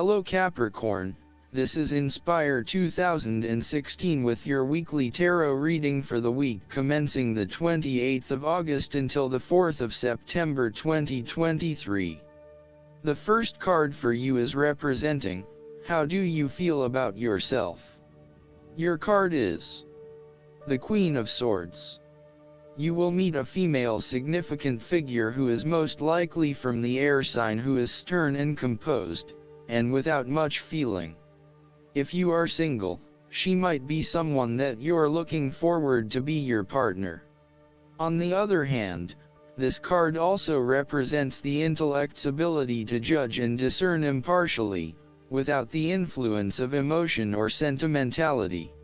Hello Capricorn, this is Inspire 2016 with your weekly tarot reading for the week commencing the 28th of August until the 4th of September 2023. The first card for you is representing, how do you feel about yourself? Your card is the Queen of Swords. You will meet a female significant figure who is most likely from the air sign, who is stern and composed, and without much feeling. If you are single, she might be someone that you're looking forward to be your partner. On the other hand, this card also represents the intellect's ability to judge and discern impartially, without the influence of emotion or sentimentality.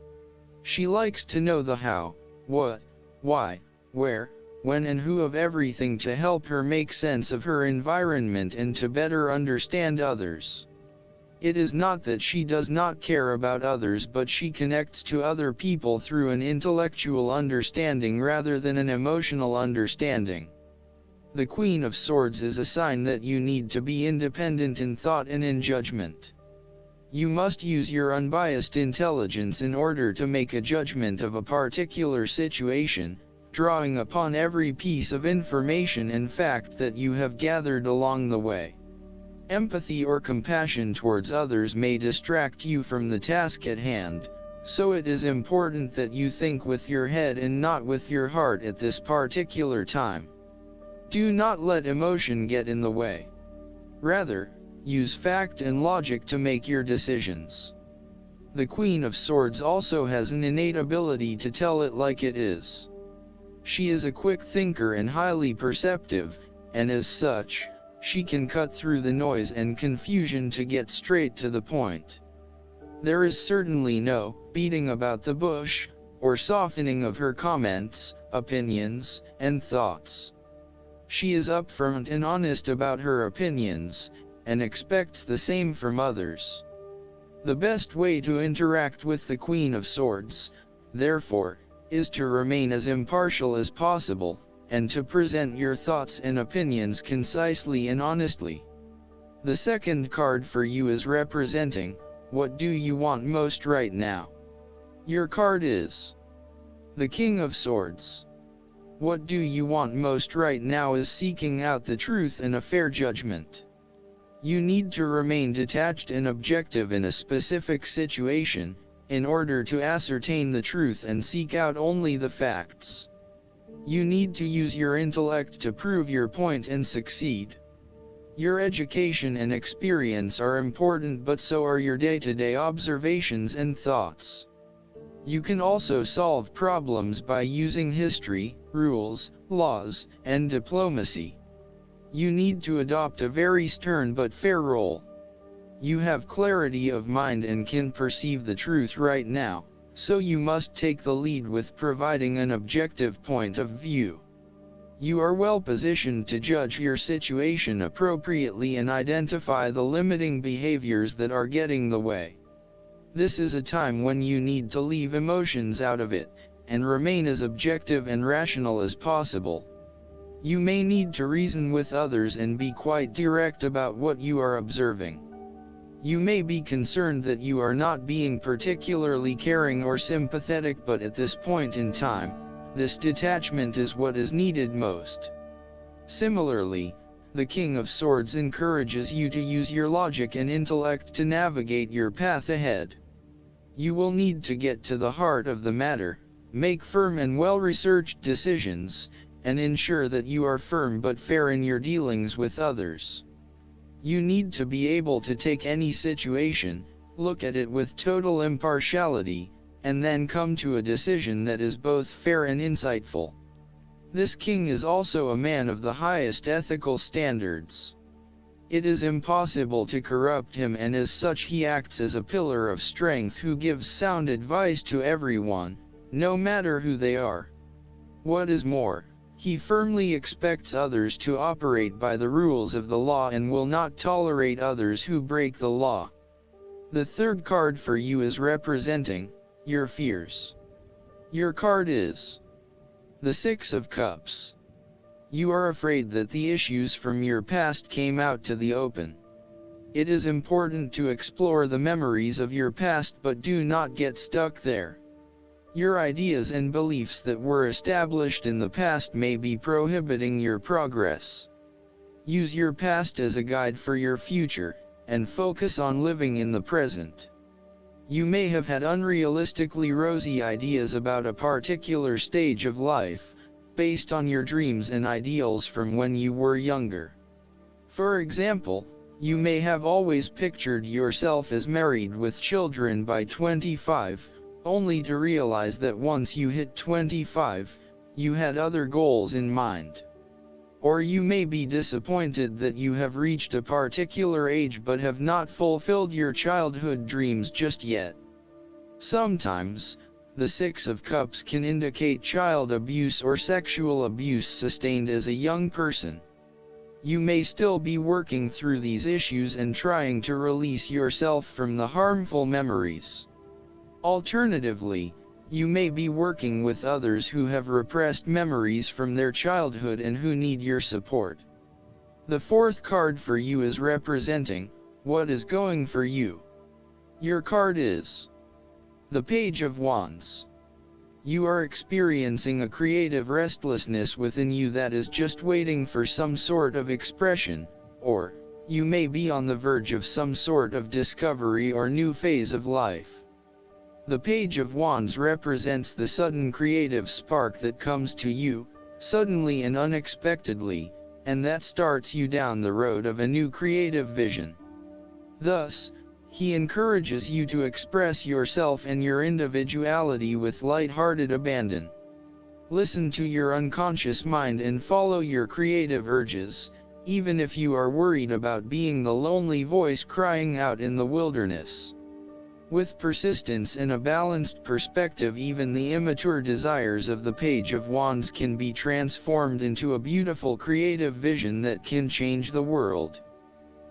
She likes to know the how, what, why, where, when and who of everything to help her make sense of her environment and to better understand others. It is not that she does not care about others, but she connects to other people through an intellectual understanding rather than an emotional understanding. The Queen of Swords is a sign that you need to be independent in thought and in judgment. You must use your unbiased intelligence in order to make a judgment of a particular situation, drawing upon every piece of information and fact that you have gathered along the way. Empathy or compassion towards others may distract you from the task at hand, so it is important that you think with your head and not with your heart at this particular time. Do not let emotion get in the way. Rather, use fact and logic to make your decisions. The Queen of Swords also has an innate ability to tell it like it is. She is a quick thinker and highly perceptive, and as such, she can cut through the noise and confusion to get straight to the point. There is certainly no beating about the bush, or softening of her comments, opinions, and thoughts. She is upfront and honest about her opinions, and expects the same from others. The best way to interact with the Queen of Swords, therefore, is to remain as impartial as possible, and to present your thoughts and opinions concisely and honestly. The second card for you is representing, what do you want most right now? Your card is the King of Swords. What do you want most right now is seeking out the truth and a fair judgment. You need to remain detached and objective in a specific situation, in order to ascertain the truth and seek out only the facts. You need to use your intellect to prove your point and succeed. Your education and experience are important, but so are your day-to-day observations and thoughts. You can also solve problems by using history, rules, laws, and diplomacy. You need to adopt a very stern but fair role. You have clarity of mind and can perceive the truth right now, so you must take the lead with providing an objective point of view. You are well positioned to judge your situation appropriately and identify the limiting behaviors that are getting the way. This is a time when you need to leave emotions out of it, and remain as objective and rational as possible. You may need to reason with others and be quite direct about what you are observing. You may be concerned that you are not being particularly caring or sympathetic, but at this point in time, this detachment is what is needed most. Similarly, the King of Swords encourages you to use your logic and intellect to navigate your path ahead. You will need to get to the heart of the matter, make firm and well-researched decisions, and ensure that you are firm but fair in your dealings with others. You need to be able to take any situation, look at it with total impartiality, and then come to a decision that is both fair and insightful. This king is also a man of the highest ethical standards. It is impossible to corrupt him, and as such he acts as a pillar of strength who gives sound advice to everyone, no matter who they are. What is more, he firmly expects others to operate by the rules of the law and will not tolerate others who break the law. The third card for you is representing your fears. Your card is the Six of Cups. You are afraid that the issues from your past came out to the open. It is important to explore the memories of your past, but do not get stuck there. Your ideas and beliefs that were established in the past may be prohibiting your progress. Use your past as a guide for your future, and focus on living in the present. You may have had unrealistically rosy ideas about a particular stage of life, based on your dreams and ideals from when you were younger. For example, you may have always pictured yourself as married with children by 25, only to realize that once you hit 25, you had other goals in mind. Or you may be disappointed that you have reached a particular age but have not fulfilled your childhood dreams just yet. Sometimes, the Six of Cups can indicate child abuse or sexual abuse sustained as a young person. You may still be working through these issues and trying to release yourself from the harmful memories. Alternatively, you may be working with others who have repressed memories from their childhood and who need your support. The fourth card for you is representing what is going for you. Your card is the Page of Wands. You are experiencing a creative restlessness within you that is just waiting for some sort of expression, or you may be on the verge of some sort of discovery or new phase of life. The Page of Wands represents the sudden creative spark that comes to you, suddenly and unexpectedly, and that starts you down the road of a new creative vision. Thus, he encourages you to express yourself and your individuality with light-hearted abandon. Listen to your unconscious mind and follow your creative urges, even if you are worried about being the lonely voice crying out in the wilderness. With persistence and a balanced perspective, even the immature desires of the Page of Wands can be transformed into a beautiful creative vision that can change the world.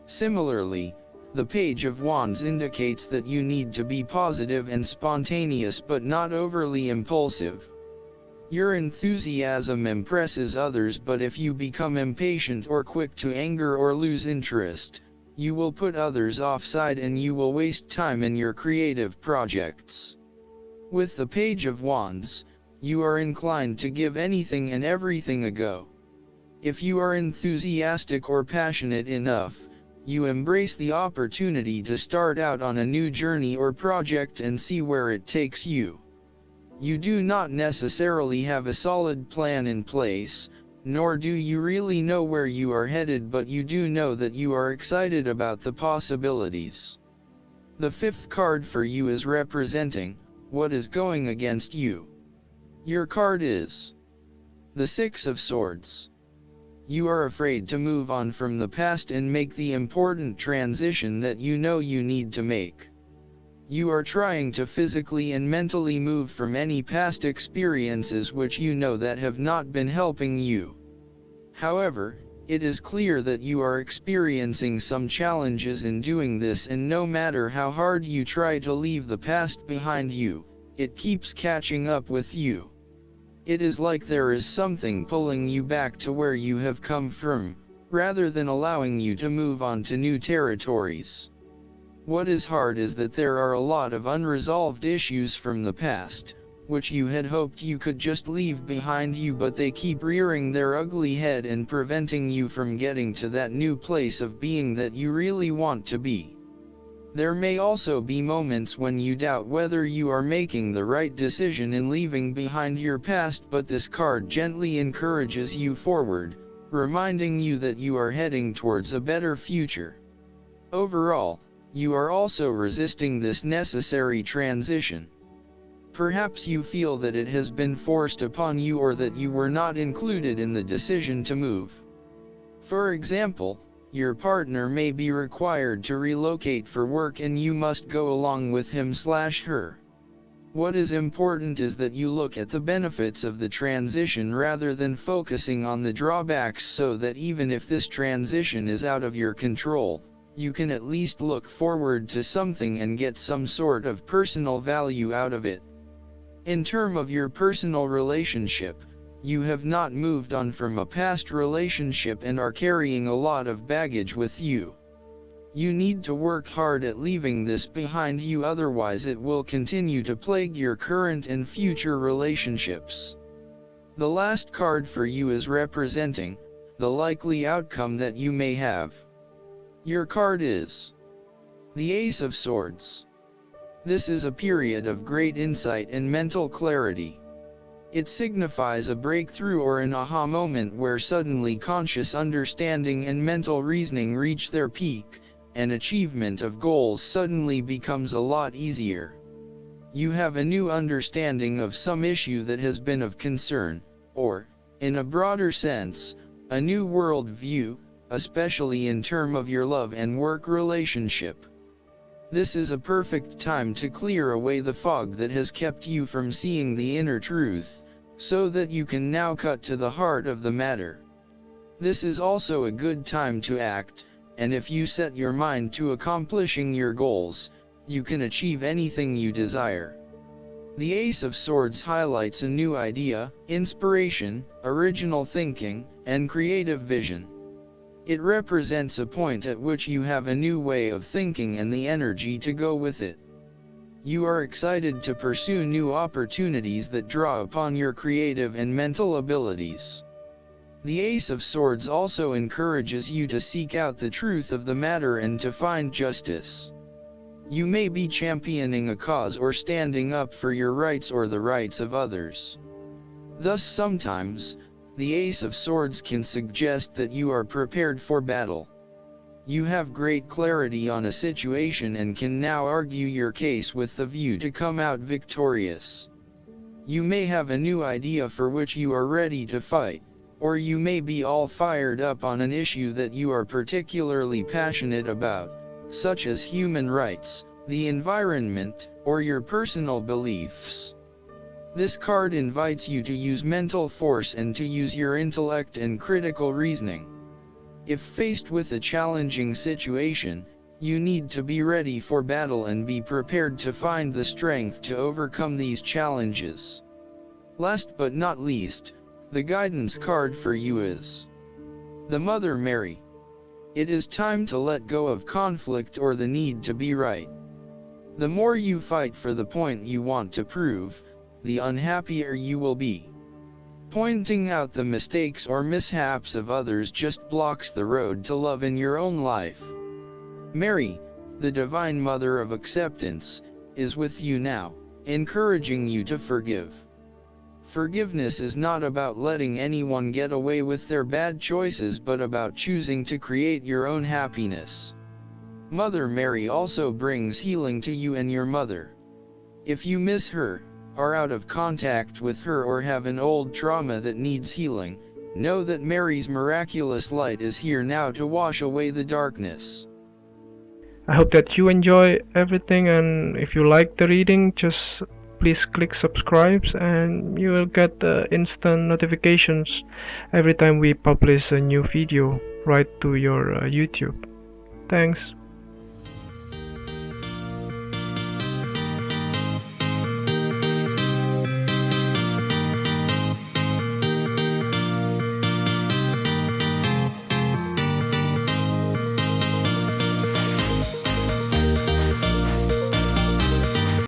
Similarly, the Page of Wands indicates that you need to be positive and spontaneous but not overly impulsive. Your enthusiasm impresses others, but if you become impatient or quick to anger or lose interest, you will put others offside and you will waste time in your creative projects. With the Page of Wands, you are inclined to give anything and everything a go. If you are enthusiastic or passionate enough, you embrace the opportunity to start out on a new journey or project and see where it takes you. You do not necessarily have a solid plan in place, nor do you really know where you are headed, but you do know that you are excited about the possibilities. The fifth card for you is representing what is going against you. Your card is the Six of Swords. You are afraid to move on from the past and make the important transition that you know you need to make. You are trying to physically and mentally move from any past experiences which you know that have not been helping you. However, it is clear that you are experiencing some challenges in doing this, and no matter how hard you try to leave the past behind you, it keeps catching up with you. It is like there is something pulling you back to where you have come from, rather than allowing you to move on to new territories. What is hard is that there are a lot of unresolved issues from the past, which you had hoped you could just leave behind you, but they keep rearing their ugly head and preventing you from getting to that new place of being that you really want to be. There may also be moments when you doubt whether you are making the right decision in leaving behind your past, but this card gently encourages you forward, reminding you that you are heading towards a better future. Overall, you are also resisting this necessary transition. Perhaps you feel that it has been forced upon you, or that you were not included in the decision to move. For example, your partner may be required to relocate for work and you must go along with him/her. What is important is that you look at the benefits of the transition rather than focusing on the drawbacks, so that even if this transition is out of your control, you can at least look forward to something and get some sort of personal value out of it. In terms of your personal relationship, you have not moved on from a past relationship and are carrying a lot of baggage with you. You need to work hard at leaving this behind you, otherwise it will continue to plague your current and future relationships. The last card for you is representing the likely outcome that you may have. Your card is the Ace of Swords. This is a period of great insight and mental clarity. It signifies a breakthrough or an aha moment where suddenly conscious understanding and mental reasoning reach their peak, and achievement of goals suddenly becomes a lot easier. You have a new understanding of some issue that has been of concern, or, in a broader sense, a new world view, especially in terms of your love and work relationship. This is a perfect time to clear away the fog that has kept you from seeing the inner truth, so that you can now cut to the heart of the matter. This is also a good time to act, and if you set your mind to accomplishing your goals, you can achieve anything you desire. The Ace of Swords highlights a new idea, inspiration, original thinking, and creative vision. It represents a point at which you have a new way of thinking and the energy to go with it. You are excited to pursue new opportunities that draw upon your creative and mental abilities. The Ace of Swords also encourages you to seek out the truth of the matter and to find justice. You may be championing a cause or standing up for your rights or the rights of others. Thus sometimes, the Ace of Swords can suggest that you are prepared for battle. You have great clarity on a situation and can now argue your case with the view to come out victorious. You may have a new idea for which you are ready to fight, or you may be all fired up on an issue that you are particularly passionate about, such as human rights, the environment, or your personal beliefs. This card invites you to use mental force and to use your intellect and critical reasoning. If faced with a challenging situation, you need to be ready for battle and be prepared to find the strength to overcome these challenges. Last but not least, the guidance card for you is the Mother Mary. It is time to let go of conflict or the need to be right. The more you fight for the point you want to prove, the unhappier you will be. Pointing out the mistakes or mishaps of others just blocks the road to love in your own life. Mary, the Divine Mother of Acceptance, is with you now, encouraging you to forgive. Forgiveness is not about letting anyone get away with their bad choices but about choosing to create your own happiness. Mother Mary also brings healing to you and your mother. If you miss her, are out of contact with her or have an old trauma that needs healing, know that Mary's miraculous light is here now to wash away the darkness. I hope that you enjoy everything, and if you like the reading, just please click subscribe and you will get instant notifications every time we publish a new video right to your YouTube. Thanks.